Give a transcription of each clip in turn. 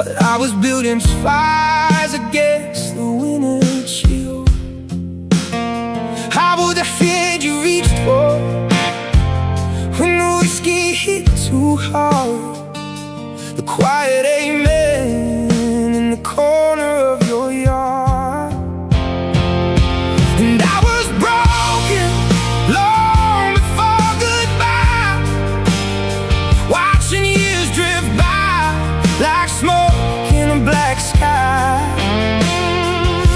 while I was building fires against the winter chill. How would the fear you reached for when the whiskey hit too hard? The quiet amen in the corner of your yard. And I was broken long before goodbye, watching years drift by like smoke in a black sky.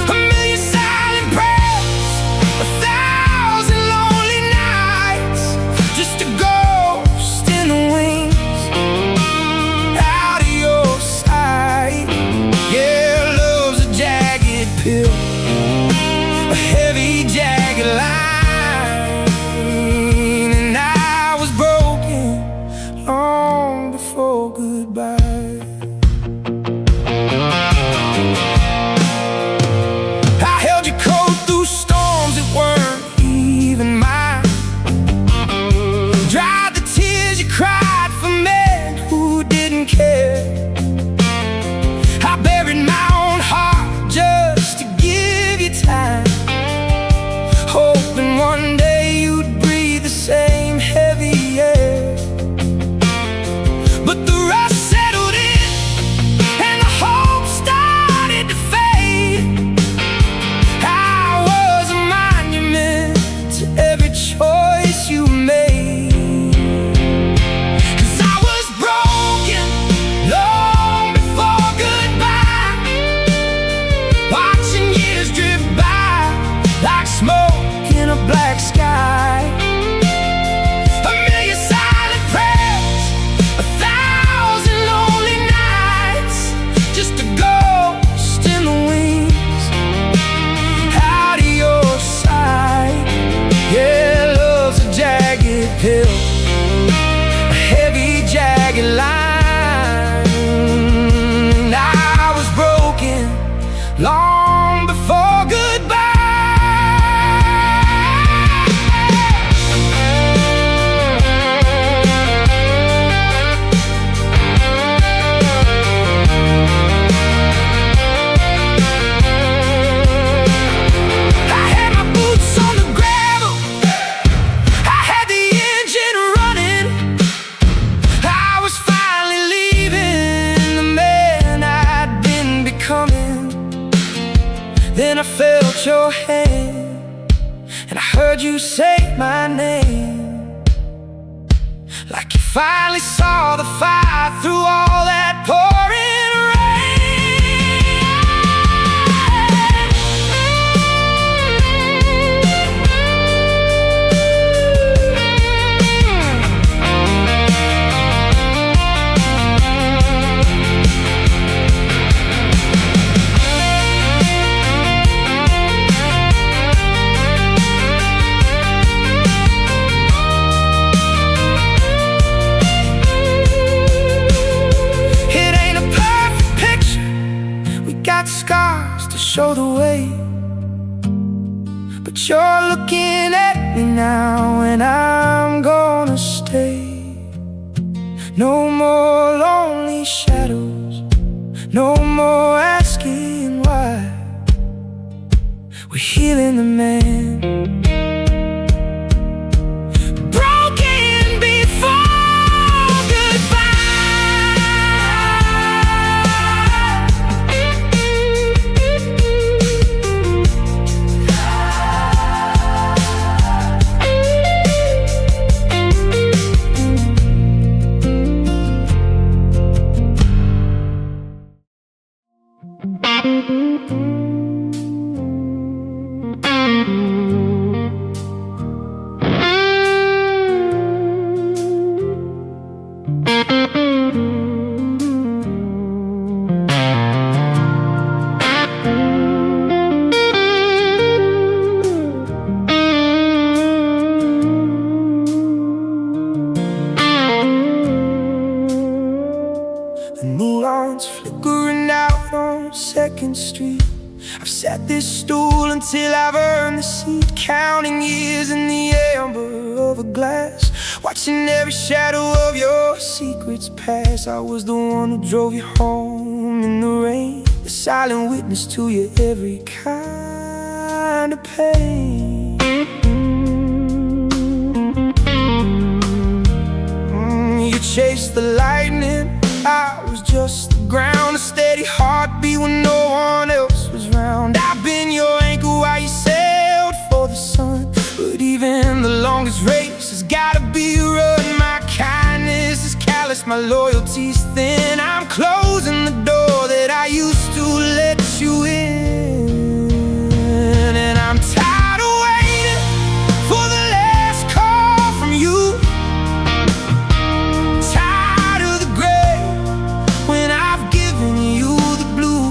A million silent prayers, 1,000 lonely nights, just a ghost in the wings out of your sight. Yeah, love's a jagged pill, a heavy jagged line. And I was broken long before goodbye. I held you cold through storms that weren't even mine, dried the tears you cried for men who didn't care. I buried my own heart just to give you time, hoping one day you'd breathe the same heavy air. But the rust settled in and the hope started to fade. I was a monument to every choice you made. 'Cause I was broken long before goodbye, watching years drift by like smoke in a black sky. A million silent prayers, 1,000 lonely nights, just a ghost in the wings out of your sight. Yeah, love's a jagged pill, a heavy jagged line. I was broken long before goodbye. I had my boots on the gravel, I had the engine running. I was finally leaving the man I'd been becoming. Then I felt your hand and I heard you say my name, like you finally saw the fire through all that pouring rain. It ain't a perfect picture, we got scars to show the way, but you're looking at me now and I'm gonna stay. No more lonely shadows, no more asking why. We're healing the man, broken before goodbye. neons flickering out on 2nd Street. I've sat this stool until I've earned the seat, counting years in the amber of a glass, watching every shadow of your secrets pass. I was the one who drove you home in the rain, the silent witness to your every kind of pain. You chased the lightning, I was just the ground, a steady heartbeat when no one else was round. I've been your anchor while you sailed for the sun, but even the longest race has gotta be run. My kindness is callous, my loyalty's thin. I'm closing the door that I used to let you in, and I'm tired of waiting for the last call from you. Tired of the gray when I've given you the blue.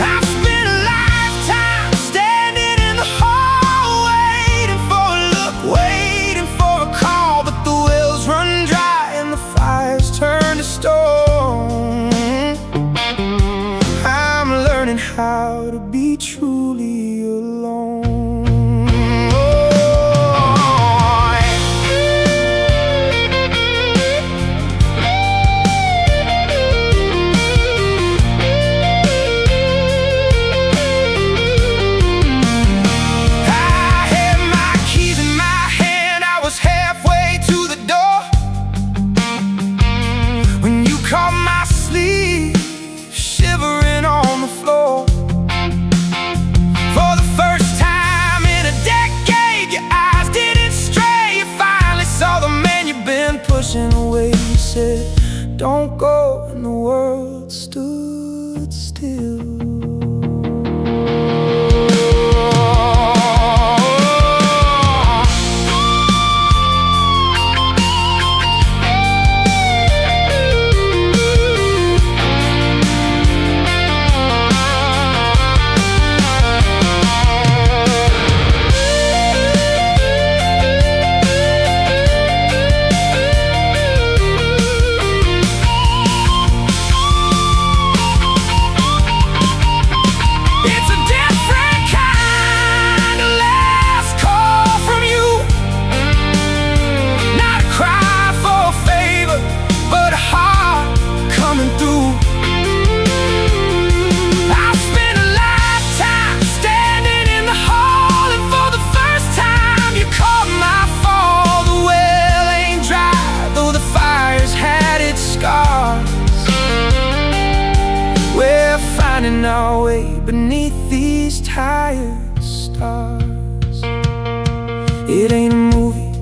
I've spent a lifetime standing in the hall, waiting for a look, waiting for a call, but the wells run dry and the fires turn to stone. I'm learning how to be truly alone. I had my keys in my hand, I was halfway to the door when you caught my sleeve, shivering on the floor. For the first time in a decade, your eyes didn't stray. You finally saw the man you've been pushing away. You said, don't go, and the world stood still. It's a different kind of last call from you. Not a cry for a favor, but a heart coming through. I've spent a lifetime standing in the hall, and for the first time you caught my fall. The well ain't dry, though the fire's had its scars. We're finding our way beneath these tired stars. It ain't a movie,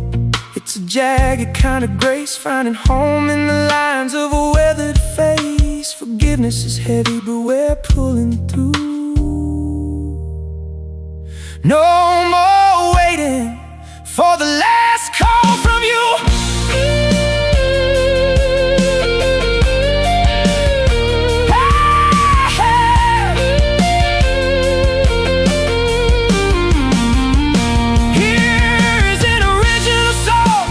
it's a jagged kind of grace, finding home in the lines of a weathered face. Forgiveness is heavy, but we're pulling through. No more waiting for the last call from you. Here's an original song.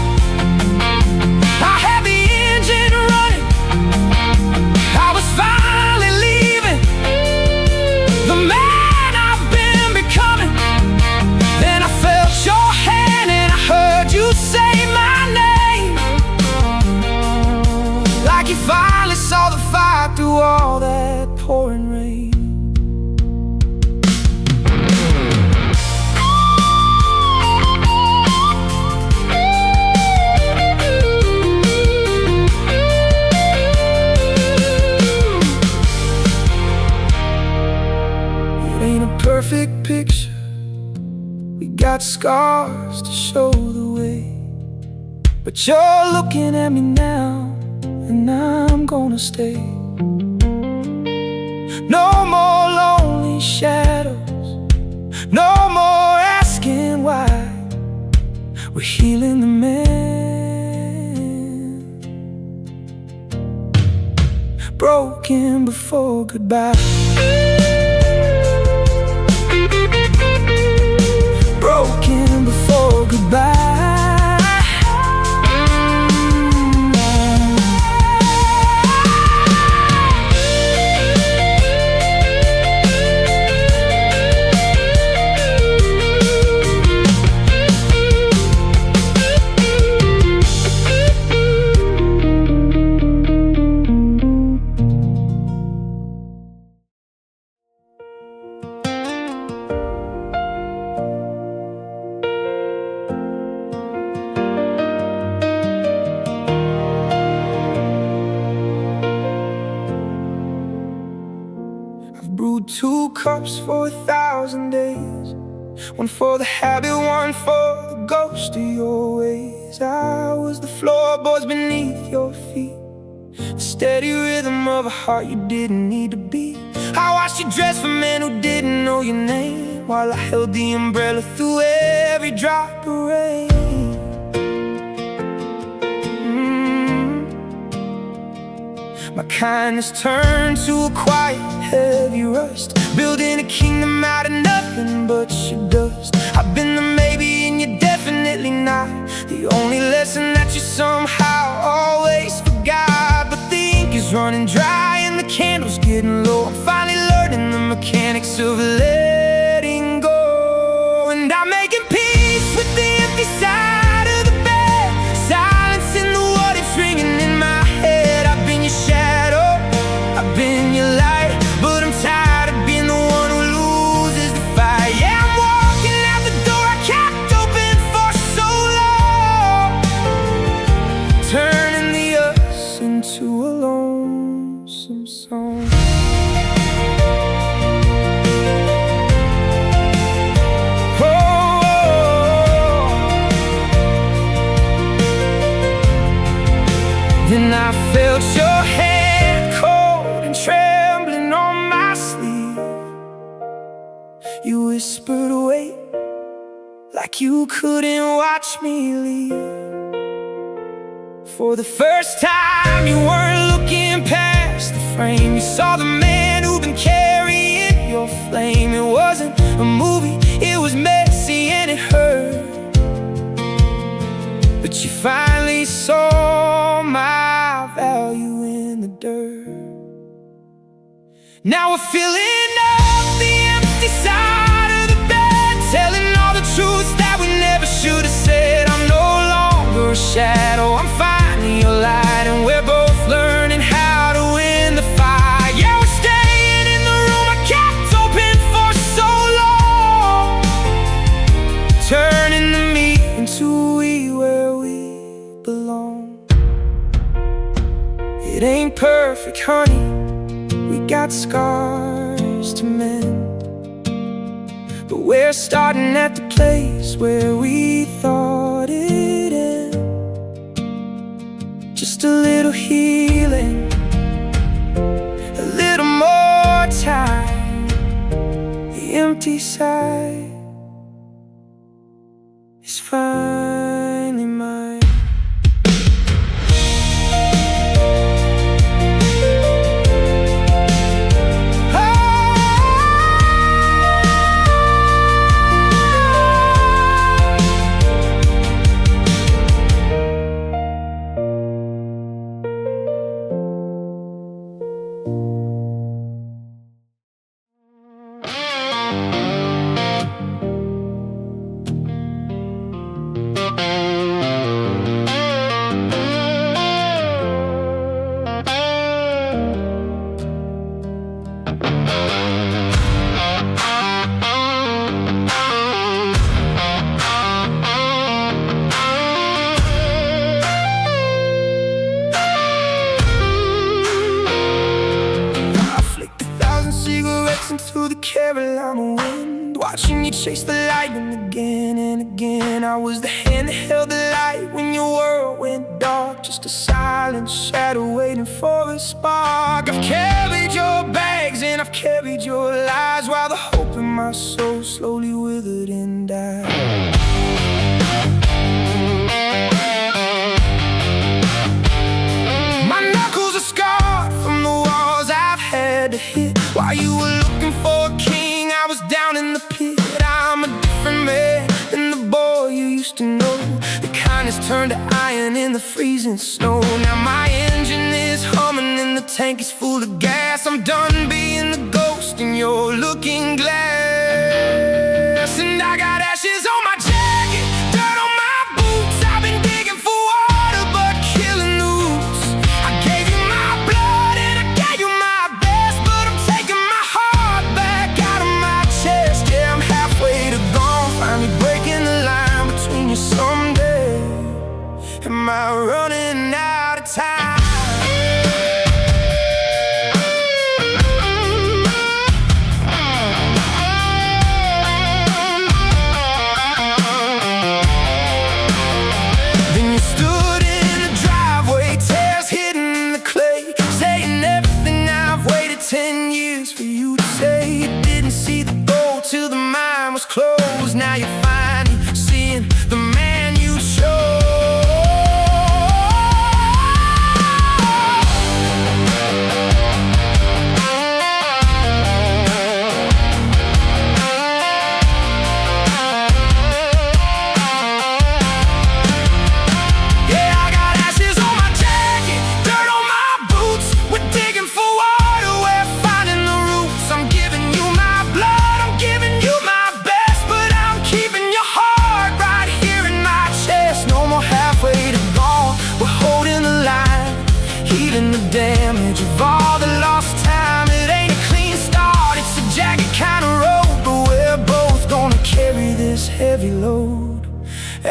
I had the engine running, I was finally leaving the man I've been becoming. Then I felt your hand and I heard you say my name, like you finally saw the fire through all that pouring rain. It ain't a perfect picture, we got scars to show the way, but you're looking at me now, and I'm gonna stay. No more lonely shadows, no more asking why. We're healing the man, broken before goodbye. Broken before goodbye. 2 cups for 1,000 days, one for the habit, one for the ghost of your ways. I was the floorboards beneath your feet, the steady rhythm of a heart you didn't need to beat. I watched you dress for men who didn't know your name, while I held the umbrella through every drop of rain. My kindness turned to a quiet, heavy rust, building a kingdom out of nothing but your dust. I've been the maybe and you're definitely not, the only lesson that you somehow always forgot. But the ink is running dry and the candle's getting low. I'm finally learning the mechanics of letting go, and I'm making peace with the empty side of the bed, silence in the what ifs ringing in my head. I've been your shadow, I've been your light, but I'm tired of being the one who loses the fight. Yeah, I'm walking out the door I kept open for so long, turning the us into a lonesome song. Then I felt your hand cold and trembling on my sleeve. You whispered wait, like you couldn't watch me leave. For the first time you weren't looking past the frame, you saw the man who'd been carrying your flame. It wasn't a movie, it was messy and it hurt, but you finally saw my value in the dirt. Now we're filling up the empty side of the bed, telling all the truths that we never should have said. I'm no longer a shadow, I'm finding your light, and we're both learning how to win the fight. Yeah, we're staying in the room I kept open for so long, turning the me into we where we belong. It ain't perfect, honey, we got scars to mend, but we're starting at the place where we thought it'd end. Just a little healing, a little more time. The empty side is finally mine. Into the Carolina wind, watching you chase the lightning again and again. I was the hand that held the light when your world went dark, just a silent shadow waiting for a spark. I've carried your bags and I've carried your lies, while the hope in my soul slowly withered and died. My knuckles are scarred from the walls I've had to hit. While you were looking for a king, I was down in the pit. I'm a different man than the boy you used to know, the kind that's turned to iron in the freezing snow. Now my engine is humming and the tank is full of gas. I'm done being the ghost in your looking glass, and I got ashes on my jacket, dirt on my boots. I've been digging for water but killing the roots. I gave you my blood and I gave you my best, but I'm taking my heart back out of my chest. Yeah, I'm halfway to gone, finally breaking the line between you someday. Am I running out of time?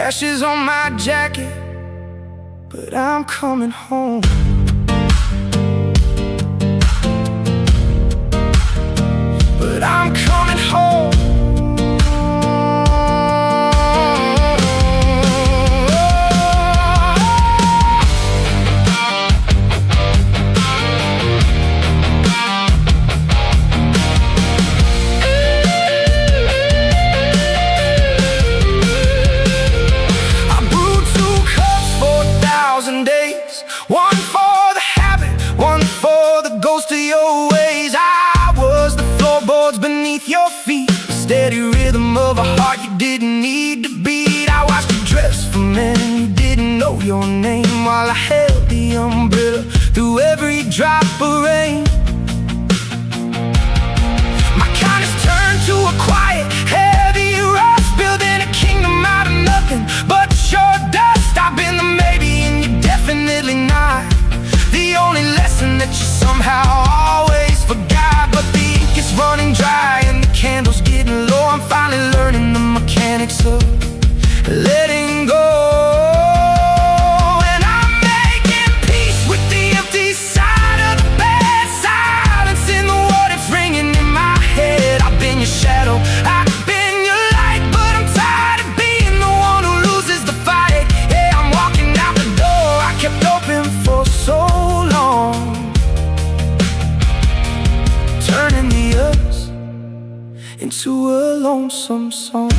ashes on my jacket, but I'm coming home. But I'm coming home. Days, one for the habit, one for the ghost of your ways. I was the floorboards beneath your feet, the steady rhythm of a heart you didn't need to beat. I watched you dress for men you didn't know your name, while I held the umbrella through every drop of rain. My kindness turned to a quiet, heavy rush, building a kingdom out of nothing but your dust. I've been the maybe and you're definitely not the only lesson that you somehow always forgot. But the ink is running dry and the candle's getting low. I'm finally learning the mechanics of letting go. And I'm making peace with the empty side of the bed, silence in the what ifs ringing in my head. I've been your shadow, I've been your light, but I'm tired of being the one who loses the fight. Yeah, I'm walking out the door I kept open for so long, turning the others into a lonesome song.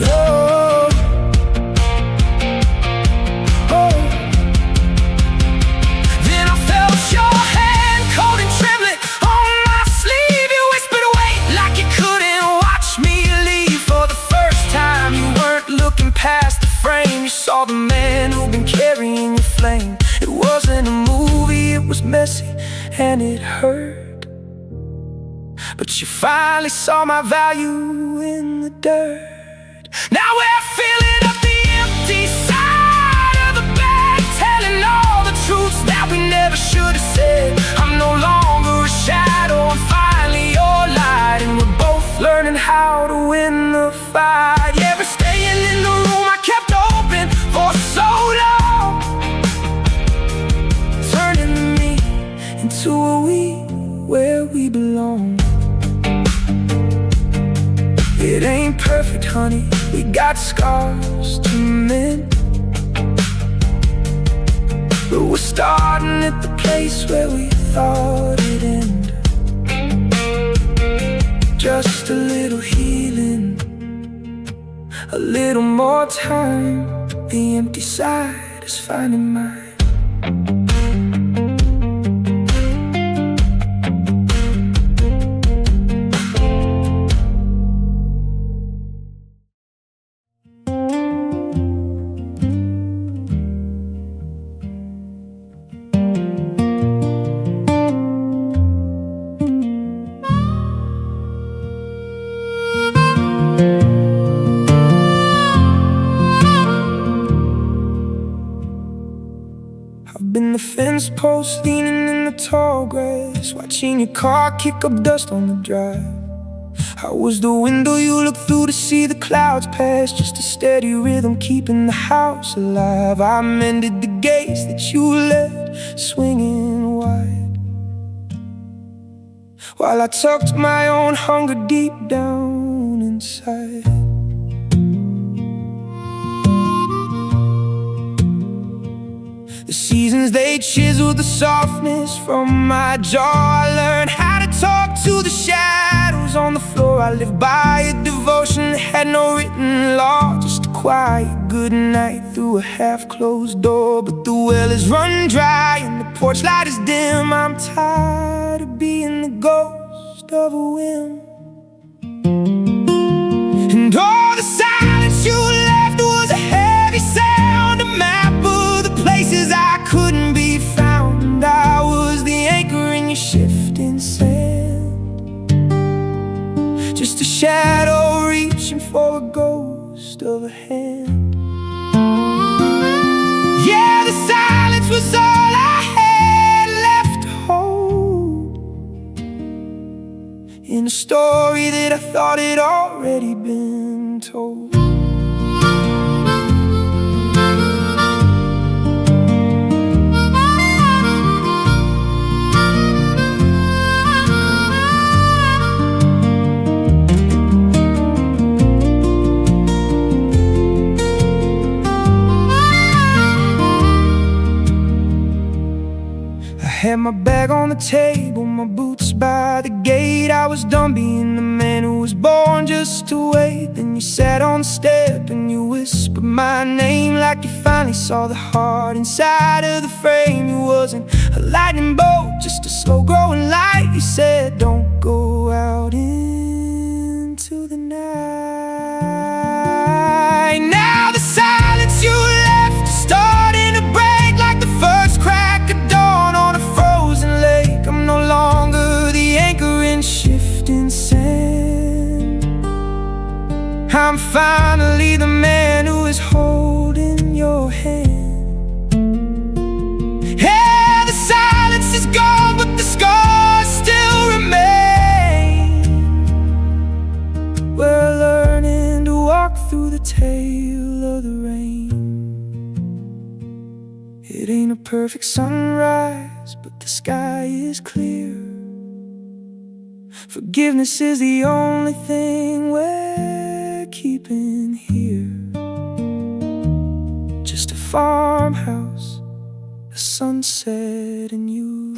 Oh, oh. Then I felt your hand cold and trembling on my sleeve. You whispered away like you couldn't watch me leave. For the first time you weren't looking past the frame. You saw the man who'd been carrying your flame. It wasn't a movie, it was messy and it hurt, but you finally saw my value in the dirt. Now we're filling up the empty side of the bed, telling all the truths that we never should have said. I'm no longer a shadow, I'm finally your light, and we're both learning how to win the fight. Yeah, we're staying in the room I kept open for so long, turning me into a we where we belong. It ain't perfect, honey, we got scars to mend, but we're starting at the place where we thought it'd end. Just a little healing, a little more time. The empty side is finding mine. Been the fence post leaning in the tall grass, watching your car kick up dust on the drive. I was the window you looked through to see the clouds pass, just a steady rhythm keeping the house alive. I mended the gates that you left swinging wide, while I tucked my own hunger deep down inside. The seasons, they chiseled the softness from my jaw. I learned how to talk to the shadows on the floor. I lived by a devotion that had no written law, just a quiet good night through a half-closed door. But the well is run dry and the porch light is dim. I'm tired of being the ghost of a whim, and all the silence you left was a heavy sound, a map of the places I couldn't be found. I was the anchor in your shifting sand, just a shadow reaching for a ghost of a hand. Yeah, the silence was all I had left to hold in a story thought it already been told. Had my bag on the table, my boots by the gate. I was done being the man who was born just to wait. Then you sat on the step and you whispered my name, like you finally saw the heart inside of the frame. It wasn't a lightning bolt, just a slow growing light. You said, don't go out into the night. Now the silence you left is starting to break like the first crack of dawn on a frozen lake. I'm no longer the anchor in shifting sand. I'm finally the man who is holding your hand. Yeah, the silence is gone, but the scars still remain. We're learning to walk through the tail of the rain. It ain't a perfect sunrise, but the sky is clear. Forgiveness is the only thing we're keeping here. Just a farmhouse, a sunset, and you.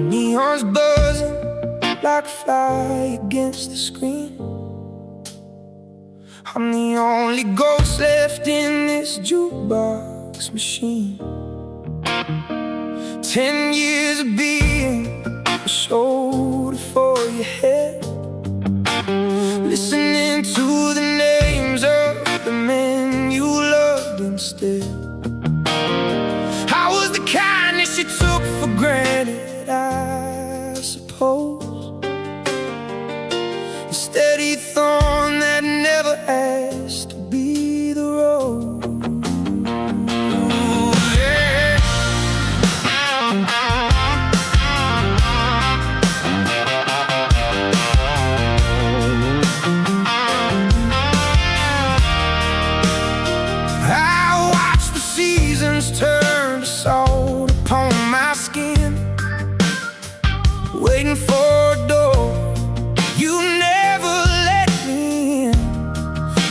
Neon's buzzing like a fly against the screen. I'm the only ghost left in this jukebox machine. 10 years of being a shoulder for your head, listening to the names of the men you loved instead. I was the kindness you took for granted, I suppose. A steady thorn that never asked to be the rose. Yeah. I watched the seasons turn to salt upon my skin, waiting for a door you never let me in.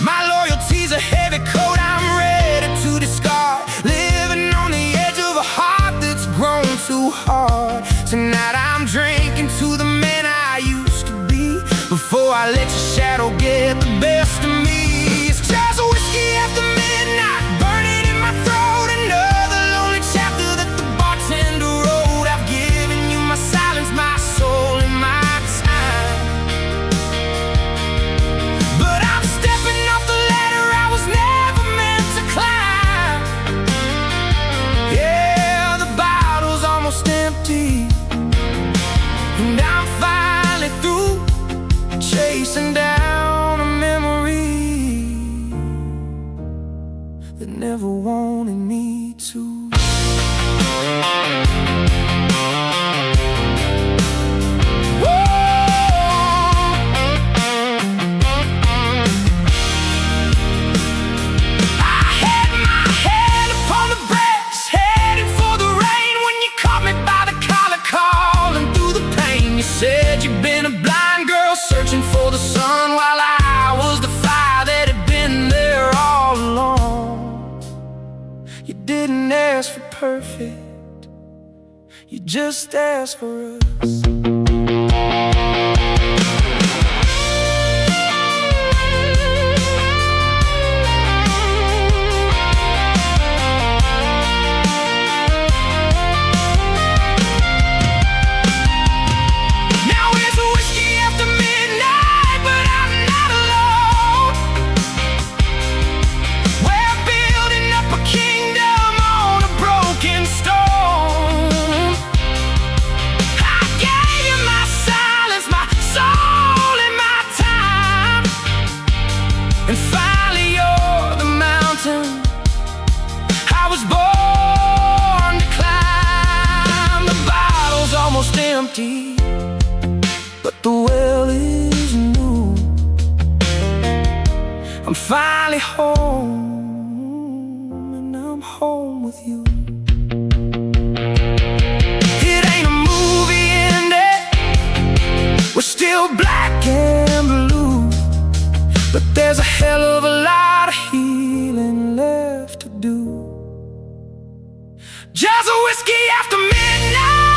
My loyalty's a heavy coat I'm ready to discard, living on the edge of a heart that's grown too hard. Tonight I'm drinking to the man I used to be, before I let your shadow get the best of me. It's just whiskey after midnight, burning in my throat, another lonely chapter that the bartender wrote. I've given you my silence, my soul, and my time, but I'm stepping off the ladder I was never meant to climb. Yeah, the bottle's almost empty, and I'm finally through chasing down a memory that never wanted me to. Said you've been a blind girl searching for the sun, while I was the fire that had been there all along. You didn't ask for perfect, You just asked for us. And finally you're the mountain I was born to climb. The bottle's almost empty, but the well is new. I'm finally home, and I'm home with you. It ain't a movie ending, we're still black and blue, but there's a hell of a lot of healing left to do. Jars of whiskey after midnight.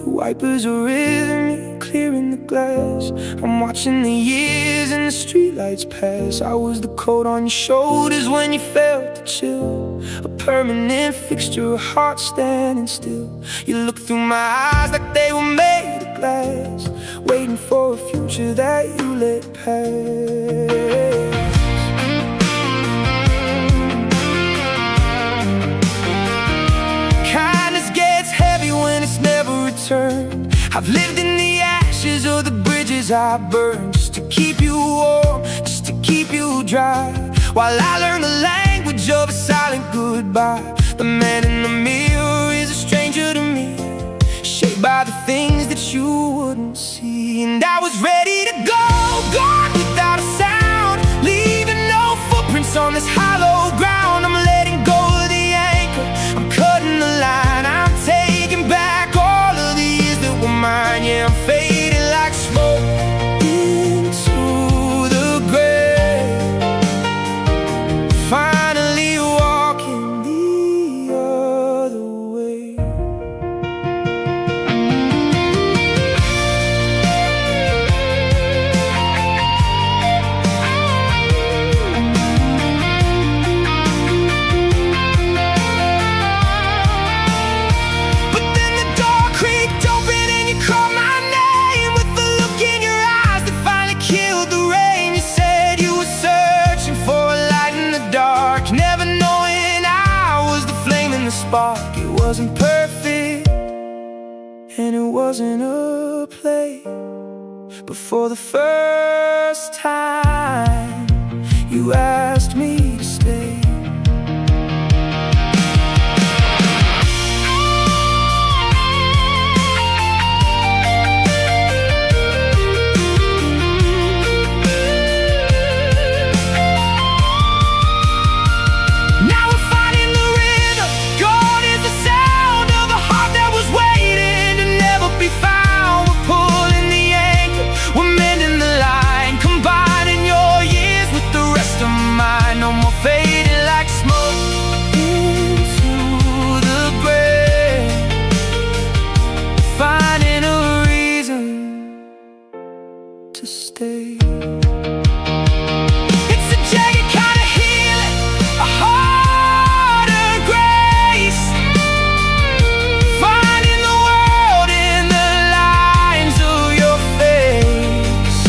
Wipers are rhythmic, clearing the glass. I'm watching the years and the streetlights pass. I was the coat on your shoulders when you felt the chill, a permanent fixture, a heart standing still. You looked through my eyes like they were made of glass, waiting for a future that you let pass. Kindness gets heavy when it's never returned. I've lived in the ashes of the bridges I burned, just to keep you warm, just to keep you dry, while I learn the language of a silent goodbye. The man in the mirror is a stranger to me, shaped by the things that you wouldn't see. And I was ready to go, gone without a sound, leaving no footprints on this hollow ground. I'm letting go of the anchor, I'm cutting the line, I'm taking back all of the years that were mine. Yeah, I'm fading like smoke into the grave, finally walking the other way. But then the door creaked open and you called my name with the look in your eyes that finally killed the rain. You said you were searching for a light in the dark, never knowing I was the flame and the spark. It wasn't perfect and it wasn't a play, but for the first time you asked me to stay. Now we're finding the rhythm, gone is the sound of a heart that was waiting to never be found. We're pulling the anchor, we're mending the line, combining your years with the rest of mine. No more fading like smoke into the grave, finding a reason to stay. It's a jagged kind of healing, a harder grace, finding the world in the lines of your face,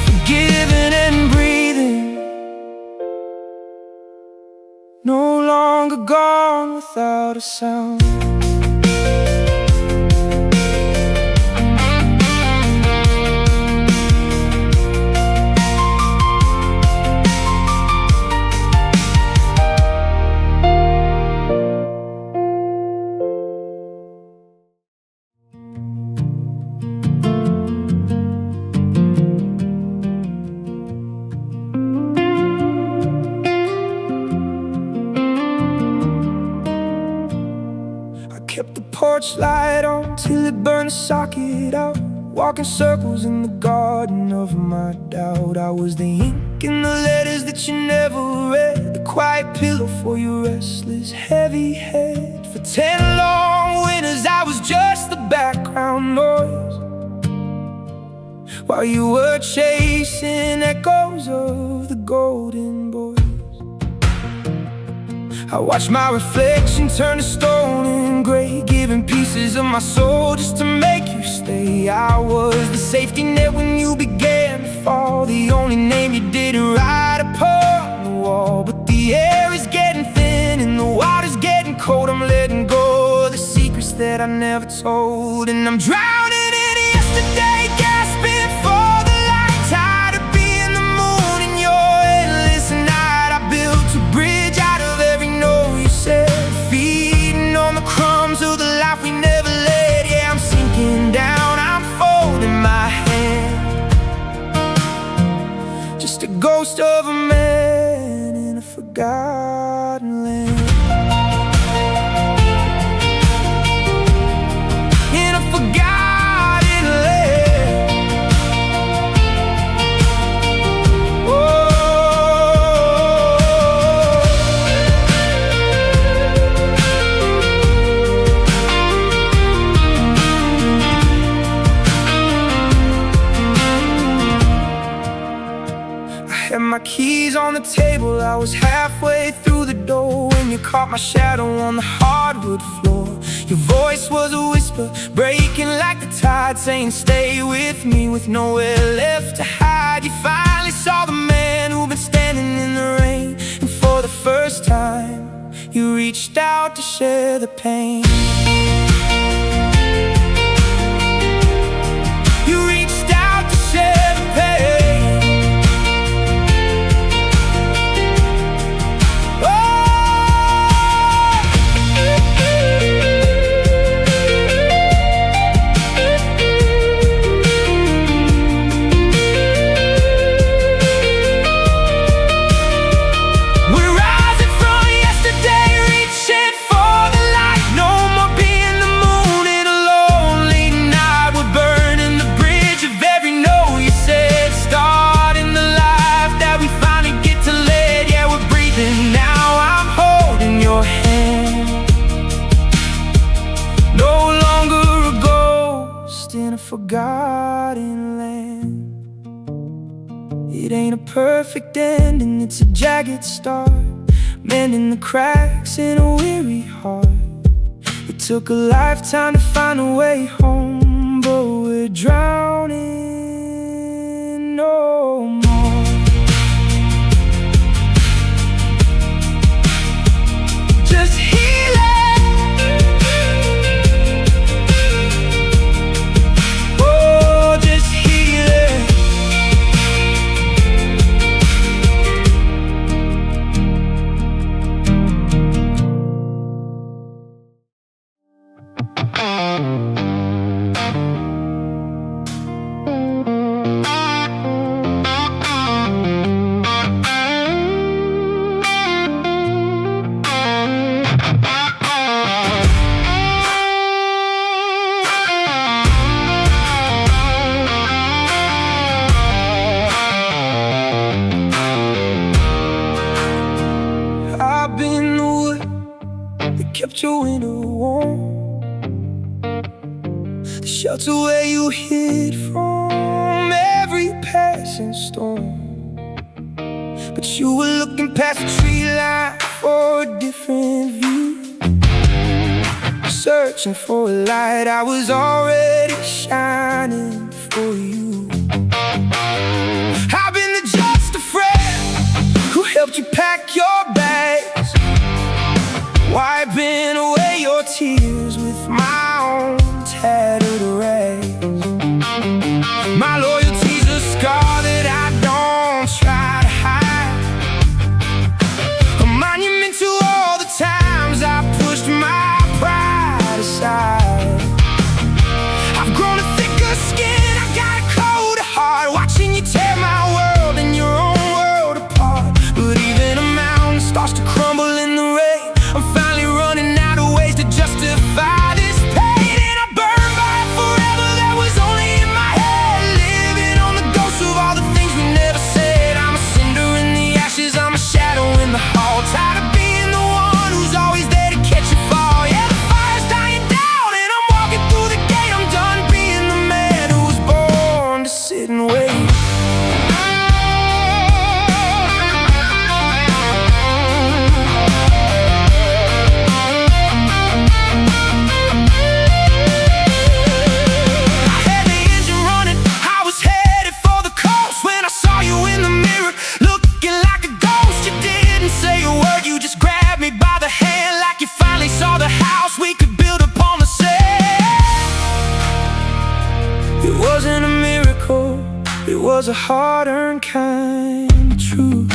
forgiving and breathing, no longer longer gone without a sound. Kept the porch light on till it burned the socket out. Walking circles in the garden of my doubt. I was the ink in the letters that you never read, the quiet pillow for your restless heavy head. For 10 long winters I was just the background noise, while you were chasing echoes of the golden boys. I watched my reflection turn to stone and gray, giving pieces of my soul just to make you stay. I was the safety net when you began to fall, the only name you didn't write upon the wall. But the air is getting thin and the water's getting cold. I'm letting go of the secrets that I never told, and I'm drowning in yesterday, gasping for the light. Tired of being the moon in your endless night. I built a bridge out of every no you said, feeding on the crumbs of the life we never led. Yeah, I'm sinking down, I'm folding my hand, just a ghost of a man in a forgotten land. In a forgotten land. Oh, I had my keys on the table, I was halfway through the door when you caught my shadow on the hardwood floor. Your voice was a whisper, breaking like the tide, saying stay with me, with nowhere left to hide. You finally saw the man who'd been standing in the rain, and for the first time you reached out to share the pain. You reached out to share the pain. Forgotten land. It ain't a perfect ending, it's a jagged start, mending the cracks in a weary heart. It took a lifetime to find a way home, but we're drowning no more. Just healing. Kept your winter warm, the shelter where you hid from every passing storm. But you were looking past the tree line for a different view, searching for a light. I was already shining for you. I've been just a friend who helped you pack your bags, tears with my own tattered rags. My loyalty's a scar that I don't try to hide, a monument to all the times I pushed my pride aside. I've grown a thicker skin, I got a colder heart, watching you tear my world and your own world apart. But even a mountain starts to crumble in the rain. I'm finally running out of ways to justify this pain, and I burned by it forever. That was only in my head, living on the ghosts of all the things we never said. I'm a cinder in the ashes, I'm a shadow in the hall, tired of being the one who's always there to catch you fall. Yeah, the fire's dying down and I'm walking through the gate. I'm done being the man who was born to sit and wait. It wasn't a miracle, it was a hard-earned kind of truth.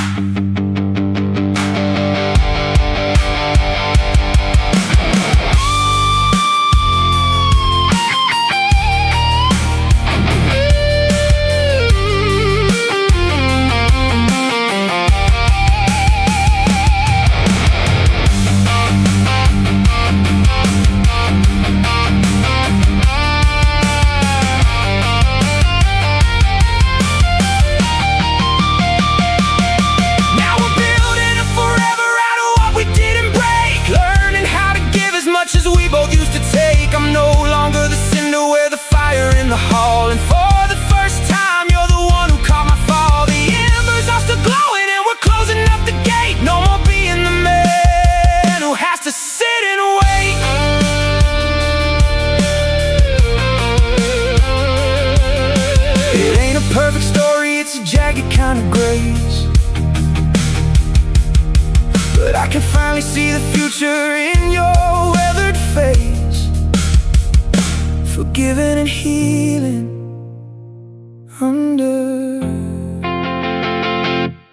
As we both used to take, I'm no longer the cinder where the fire in the hall. And for the first time, you're the one who caught my fall. The embers are still glowing and we're closing up the gate. No more being the man who has to sit and wait. It ain't a perfect story, it's a jagged kind of grace, but I can finally see the future in your weathered face, forgiving and healing under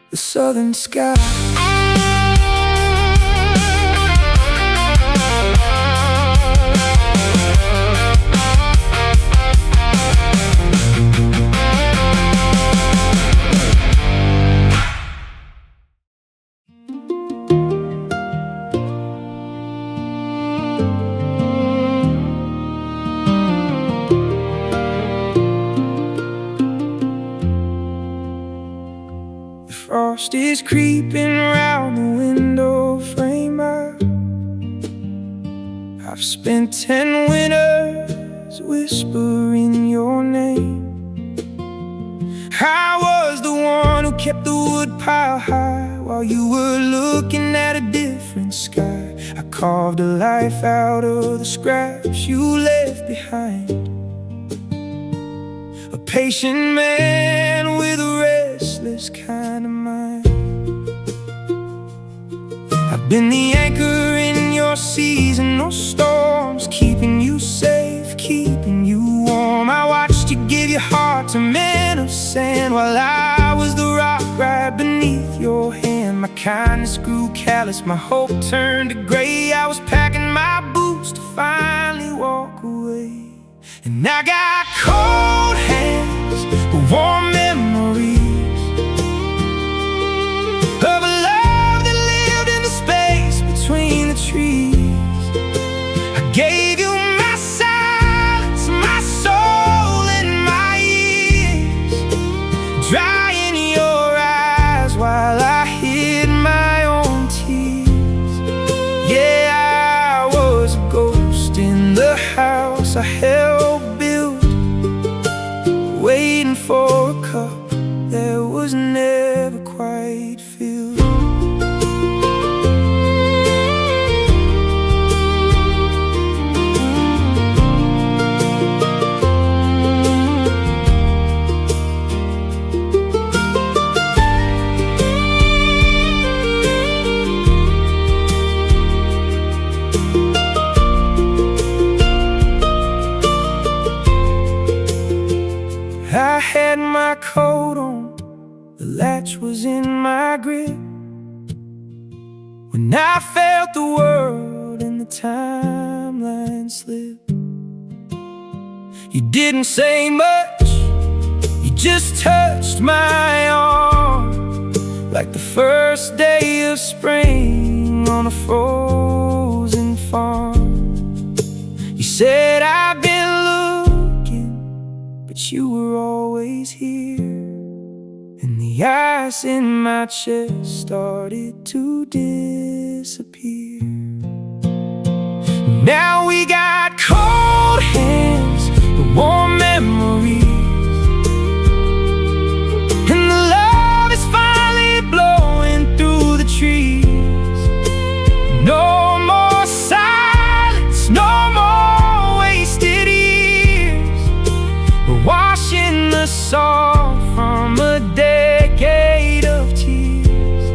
the southern sky. Frost is creeping around the window frame. I've spent 10 winters whispering your name. I was the one who kept the wood pile high while you were looking at a different sky. I carved a life out of the scraps you left behind, a patient man with a restless kind of mind. I've been the anchor in your seasonal storms, keeping you safe, keeping you warm. I watched you give your heart to men of sand, while I was the rock right beneath your hand. My kindness grew callous, my hope turned to gray. I was packing my boots to finally walk away, and I got cold hands, warm memories of a love that lived in the space between the trees. I gave you my silence, my soul and my ears, drying your eyes while I hid my own tears. Yeah, I was a ghost in the house I helped build, waiting for a cup that was never quite filled. my coat on, the latch was in my grip. When I felt the world and the timeline slip, you didn't say much, you just touched my arm, like the first day of spring on a frozen farm. You said, I've been looking, but you were always here. And the ice in my chest started to disappear. Now we got cold hands, but warm memories, and the love is finally blowing through the trees. No more silence, no more wasted years. We're washing the salt from a decade of tears.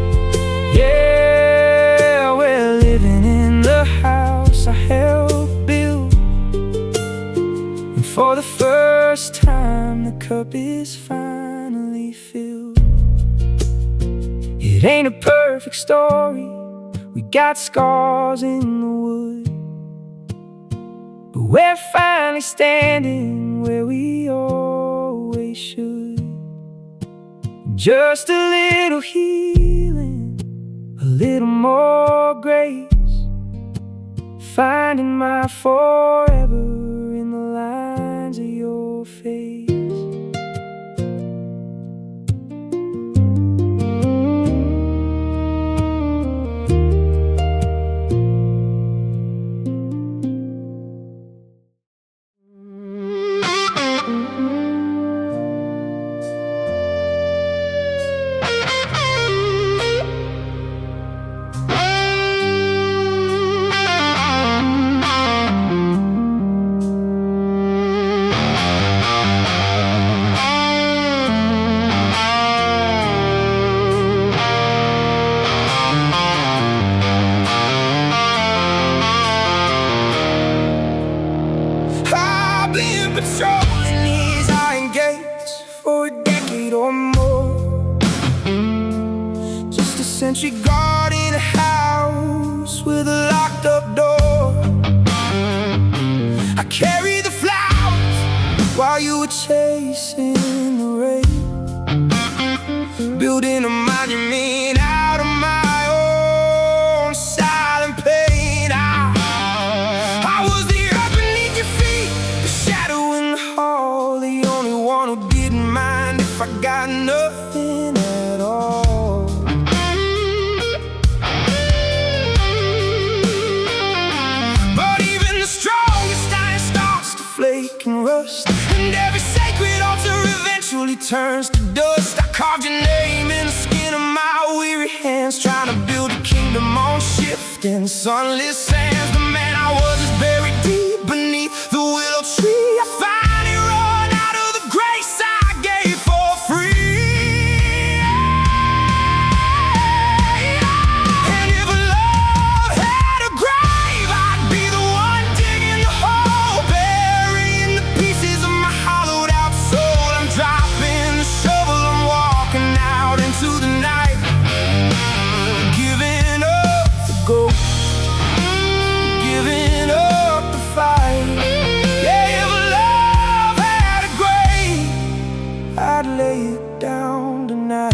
Yeah, we're living in the house I helped build, and for the first time the cup is finally filled. It ain't a perfect story, we got scars in the wood, but we're finally standing where we always should. Just a little healing, a little more grace, finding my forever in the lines of your face. Patrolling these iron gates for a decade or more. Just a sentry guard in a house with a locked up door. I carried the flowers while you were chasing the rain, building a monument out of my own silent pain. I was the earth beneath your feet, the shadow in the hall, the only one who didn't mind if I got nothing at all. But even the strongest iron starts to flake and rust, and every sacred altar eventually turns to dust. I carved your name in the skin of my weary hands, trying to build a kingdom on shifting sunless sands. The man I was is buried deep beneath the willow tree. I finally run out of the grace I gave for free. And if love had a grave, I'd be the one digging the hole, burying the pieces of my hollowed out soul. I'm dropping the shovel, I'm walking out into the night, giving up the ghost, giving up the fight. Yeah, if love had a grave, I'd lay it down tonight.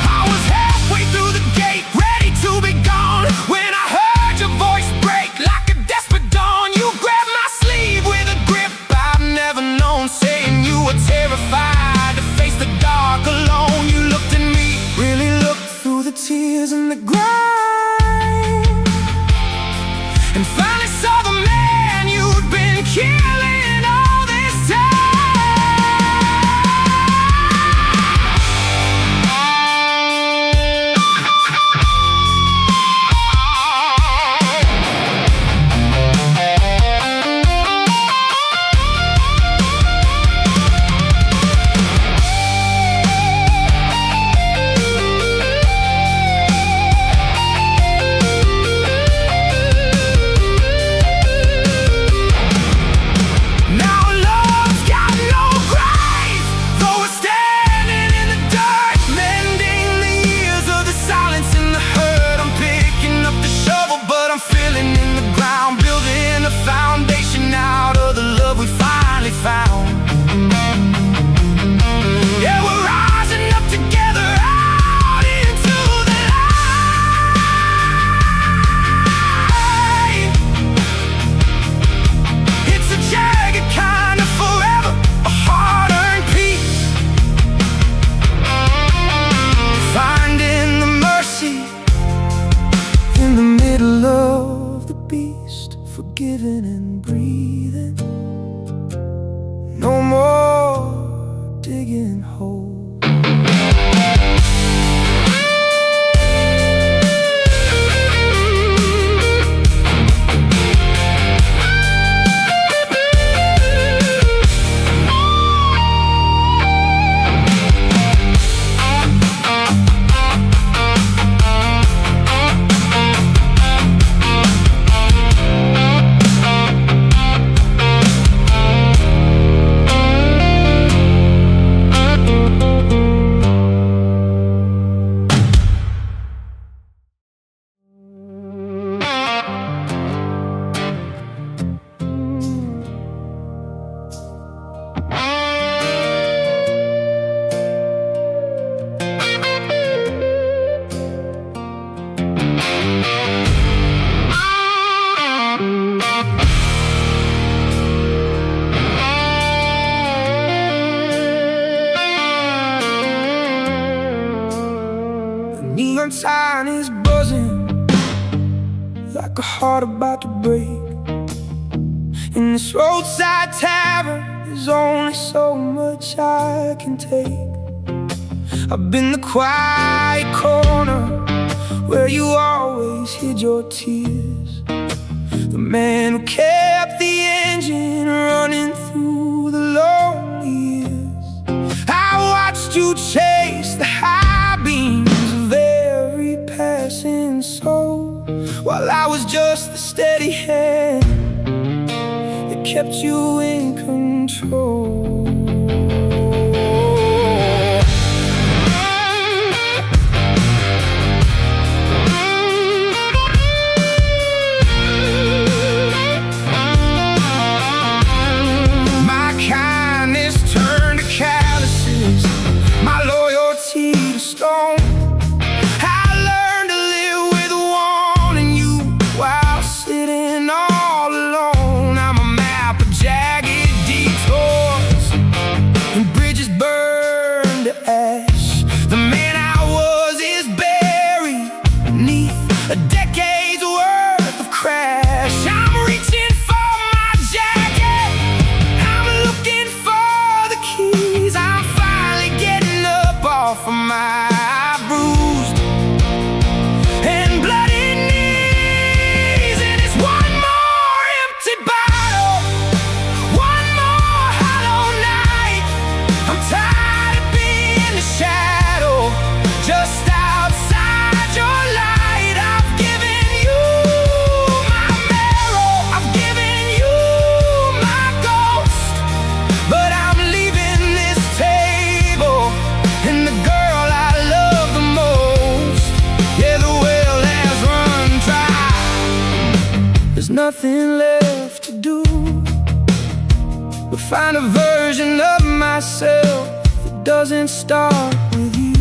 I was halfway through the gate, ready to be gone, when I heard your voice break like a desperate dawn. You grabbed my sleeve with a grip I've never known, saying you were terrified to face the dark alone. turpentine is buzzing like a heart about to break. In this roadside tavern, there's only so much I can take. I've been the quiet corner where you always hid your tears, the man who kept the engine running through the lonely years. I watched you chase the high beams of every passing soul, while I was just the steady hand that kept you in control. Nothing left to do but find a version of myself that doesn't start with you.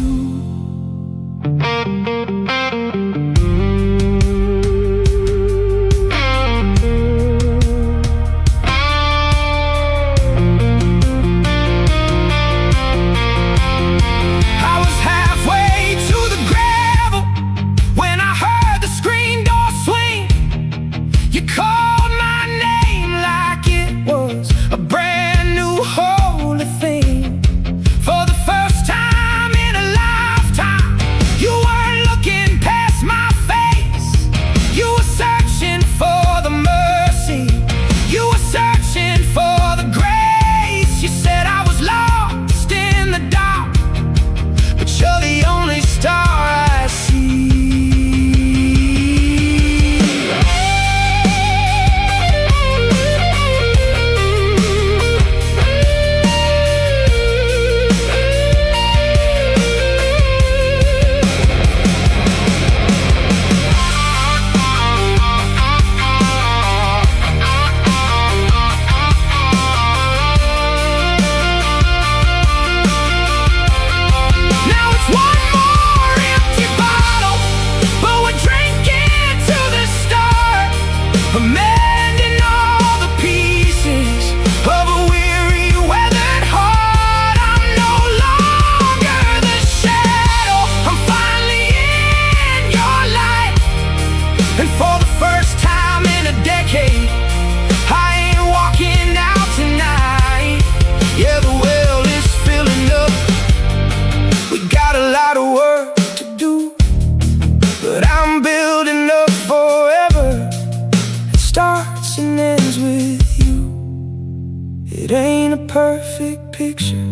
Perfect picture,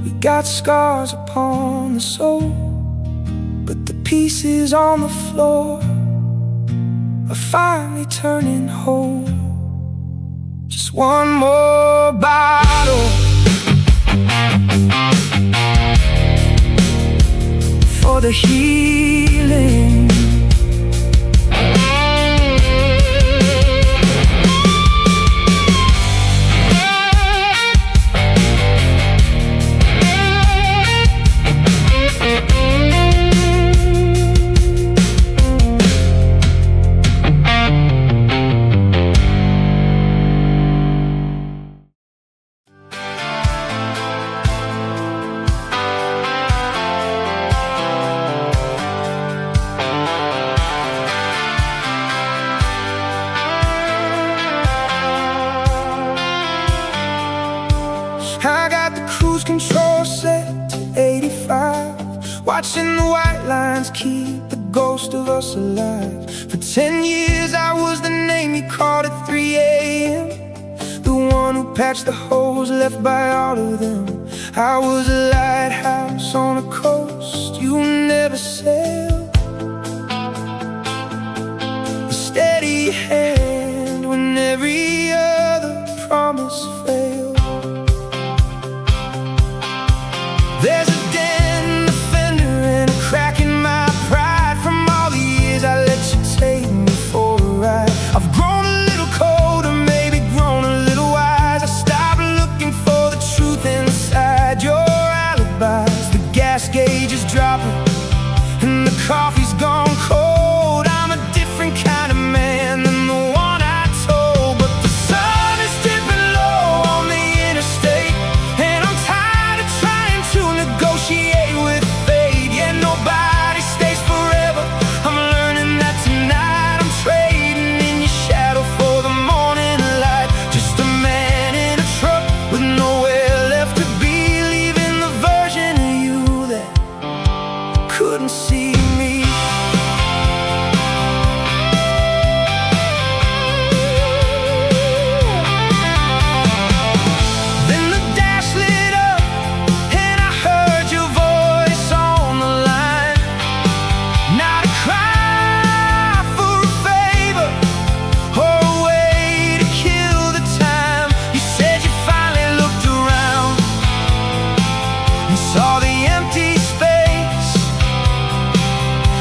we got scars upon the soul, but the pieces on the floor are finally turning whole. Just one more bottle for the healing. watching the white lines keep the ghost of us alive. For 10 years I was the name you called at 3 a.m., the one who patched the holes left by all of them. I was a lighthouse on a coast you never sailed, a steady hand when every other promise failed. There's a dent in the fender and a crack in my pride from all the years I let you take me for a ride. I've grown a little colder, maybe grown a little wise. I stopped looking for the truth inside your alibis. The gas gauge is dropping and the coffee's gone cold. I'm a different kind of man than the one I told. But the sun is dipping low on the interstate, and I'm tired of trying to negotiate with fate. Yeah, nobody stays forever. I'm learning that tonight I'm trading in your shadow for the morning light. Just a man in a truck with nowhere left to be, leaving the version of you that couldn't see me. Then the dash lit up and I heard your voice on the line. Not a cry for a favor or a way to kill the time. You said you finally looked around and saw the empty space.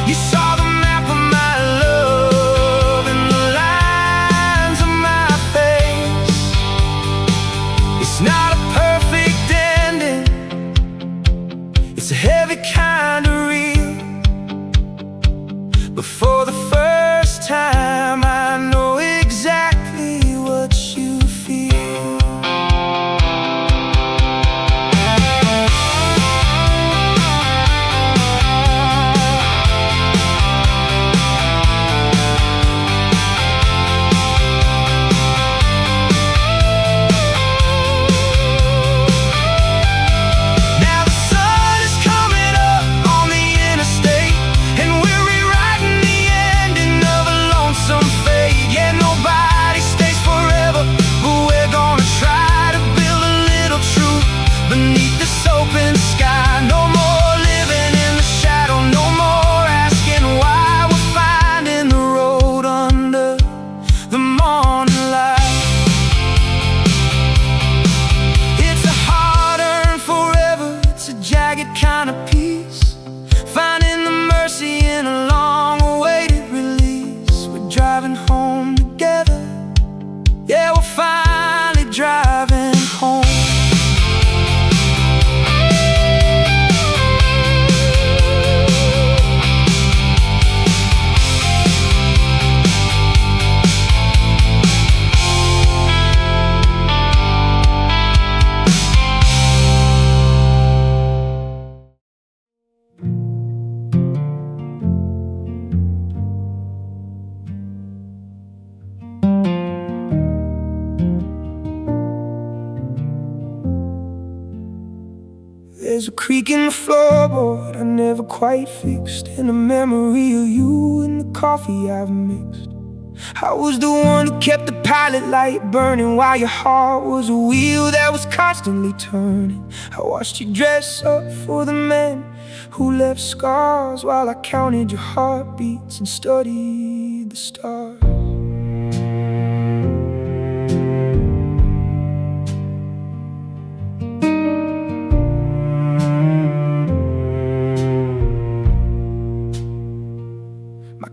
You saw the map of my love and the lines of my face. It's not a perfect ending, it's a heavy kind of real. But for the first time I know exactly what you feel. Now the sun is coming up on the interstate, and we're rewriting the ending of a lonesome fate. Yeah, nobody stays forever, but we're gonna try to build a little truth beneath this open sky. No more living in the shadow, no more asking why. We're finding the road under the morning light. It's a hard-earned forever, it's a jagged kind of peace, finding the mercy in a long-awaited release. We're driving home together, yeah, we're finally driving home. There's a creak in the floorboard I never quite fixed, and a memory of you in the coffee I've mixed. I was the one who kept the pilot light burning while your heart was a wheel that was constantly turning. I watched you dress up for the men who left scars while I counted your heartbeats and studied the stars.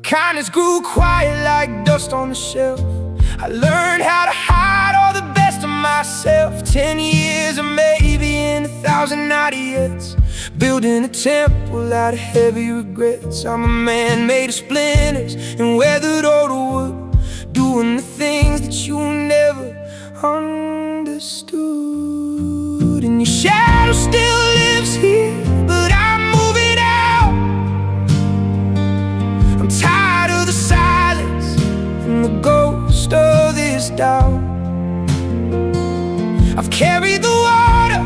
Kindness grew quiet like dust on the shelf. I learned how to hide all the best of myself. 10 years or maybe in 1,000 idiots, building a temple out of heavy regrets. I'm a man made of splinters and weathered old wood, doing the things that you never understood. And your shadow still lives here, but I'm moving out. I'm tired of the silence and the ghost of this doubt. I've carried the water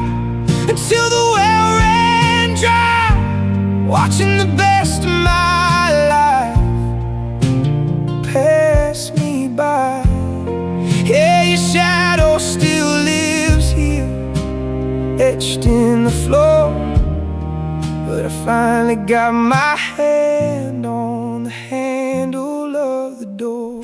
until the well ran dry. watching the best of my life pass me by. Yeah, your shadow still lives here, etched in the floor. But I finally got my hand on the handle of the door.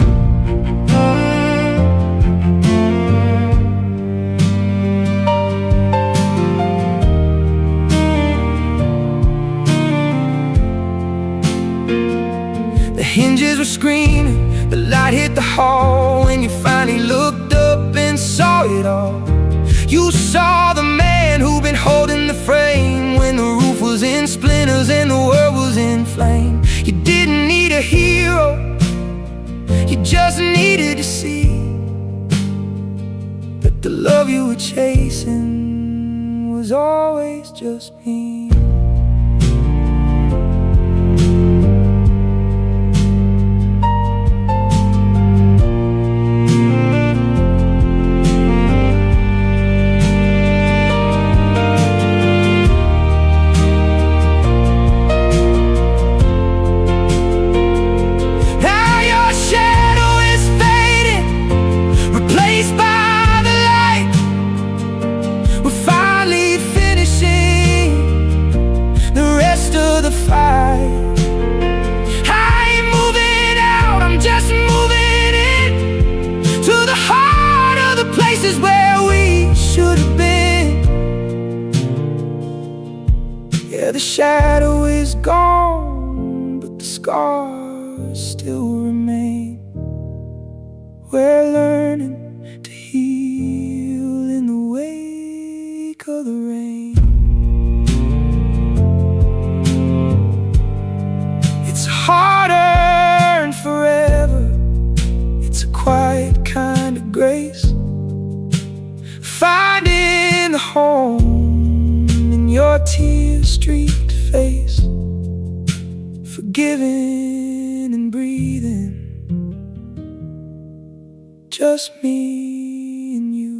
The hinges were screaming, the light hit the hall. When you finally looked up and saw it all, you saw the man who'd been holding the frame when the roof was in splinters and the world was in flame. You didn't need a hero, you just needed to see that the love you were chasing was always just me. The shadow is gone, but the scars still remain. We're learning to heal in the wake of the rain. It's hard-earned forever, it's a quiet kind of grace, finding the home in your tear-streaked face, forgiving and breathing, just me and you.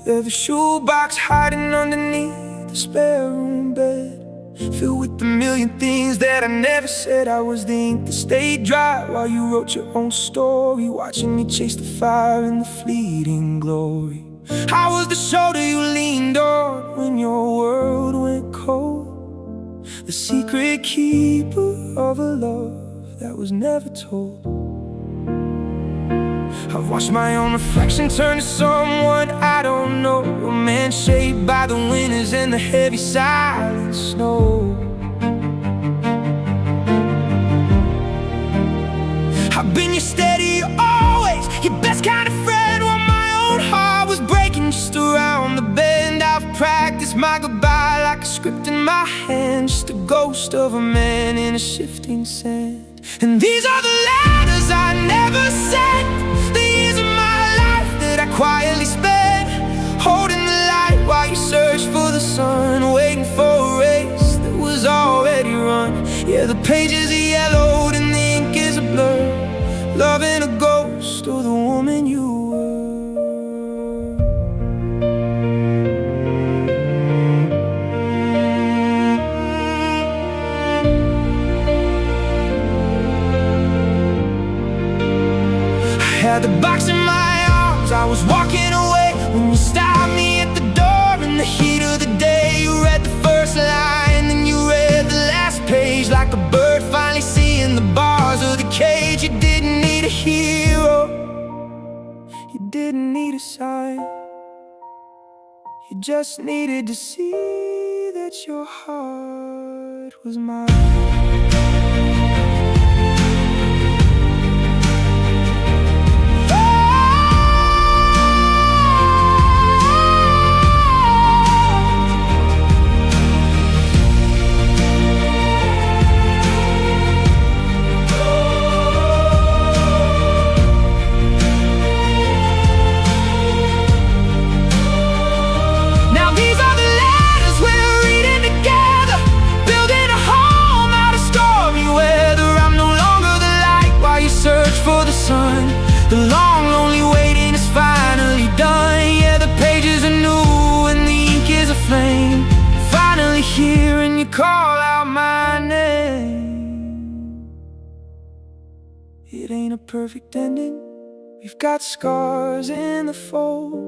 There's a shoebox hiding underneath the spare room bed, filled with a million things that I never said. I was the ink that stayed dry while you wrote your own story, watching me chase the fire in the fleeting glory. I was the shoulder you leaned on when your world went cold, the secret keeper of a love that was never told. I've watched my own reflection turn to someone I don't know, a man shaped by the winters and the heavy silent snow. I've been your steady always, your best kind of friend, while my own heart was breaking just around the bend. I've practiced my goodbye like a script in my hand, just a ghost of a man in a shifting sand. And these are the letters I never sent, I quietly spent, holding the light while you searched for the sun, waiting for a race that was already run. Yeah, the pages are yellowed and the ink is a blur, loving a ghost of the woman you were. I had the box in my I was walking away when you stopped me at the door. In the heat of the day, you read the first line, then you read the last page, like a bird finally seeing the bars of the cage. You didn't need a hero, you didn't need a sign, you just needed to see that your heart was mine. call out my name. It ain't a perfect ending, we've got scars in the fold,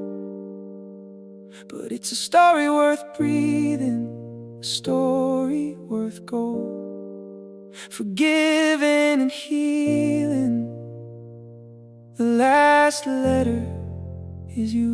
but it's a story worth breathing, a story worth gold. Forgiving and healing, the last letter is you.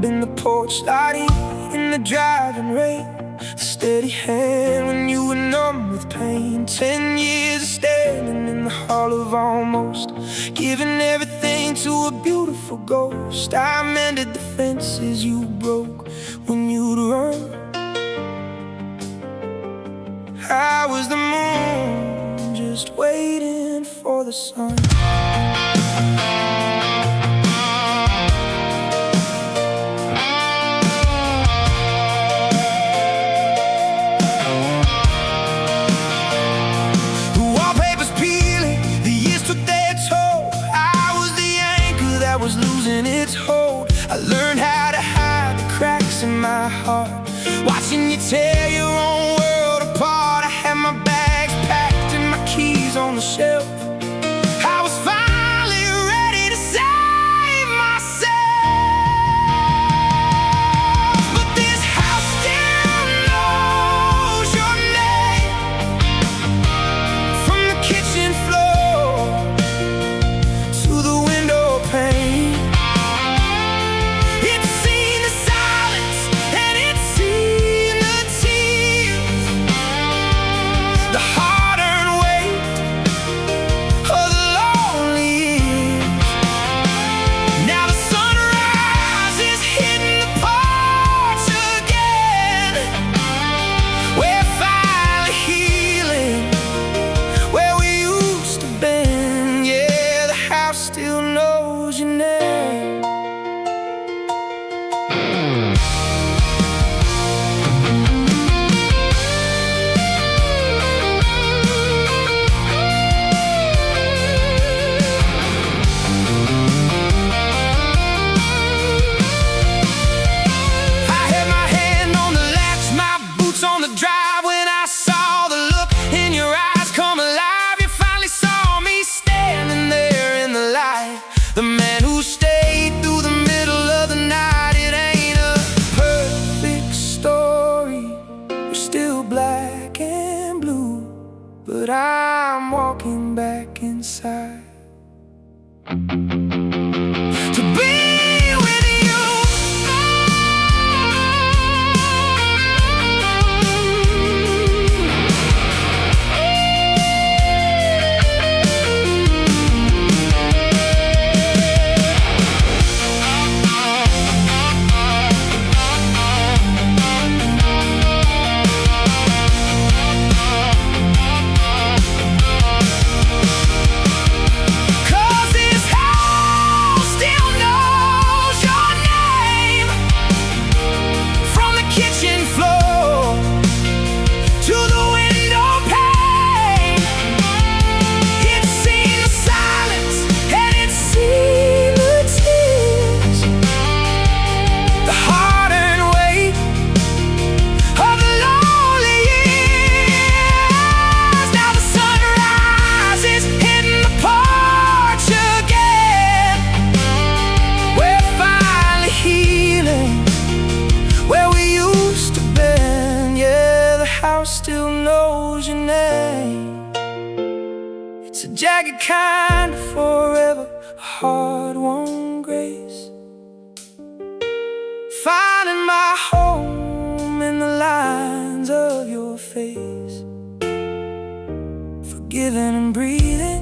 In the porch lighting, in the driving rain, the steady hand when you were numb with pain. 10 years of standing in the hall of almost, giving everything to a beautiful ghost. I mended the fences you broke when you'd run. I was the moon, just waiting for the sun. Its hold, I learned how to hide the cracks in my heart, watching you tear your own world apart. I had my bags packed and my keys on the shelf. I was finally ready to save myself, but this house still knows your name, from the kitchen floor to the window pane. The man who stayed through the middle of the night. It ain't a perfect story, we're still black and blue, but I'm walking back inside to be with you. Still knows your name. It's a jagged kind of forever, a hard-won grace. Finding my home in the lines of your face, forgiving and breathing.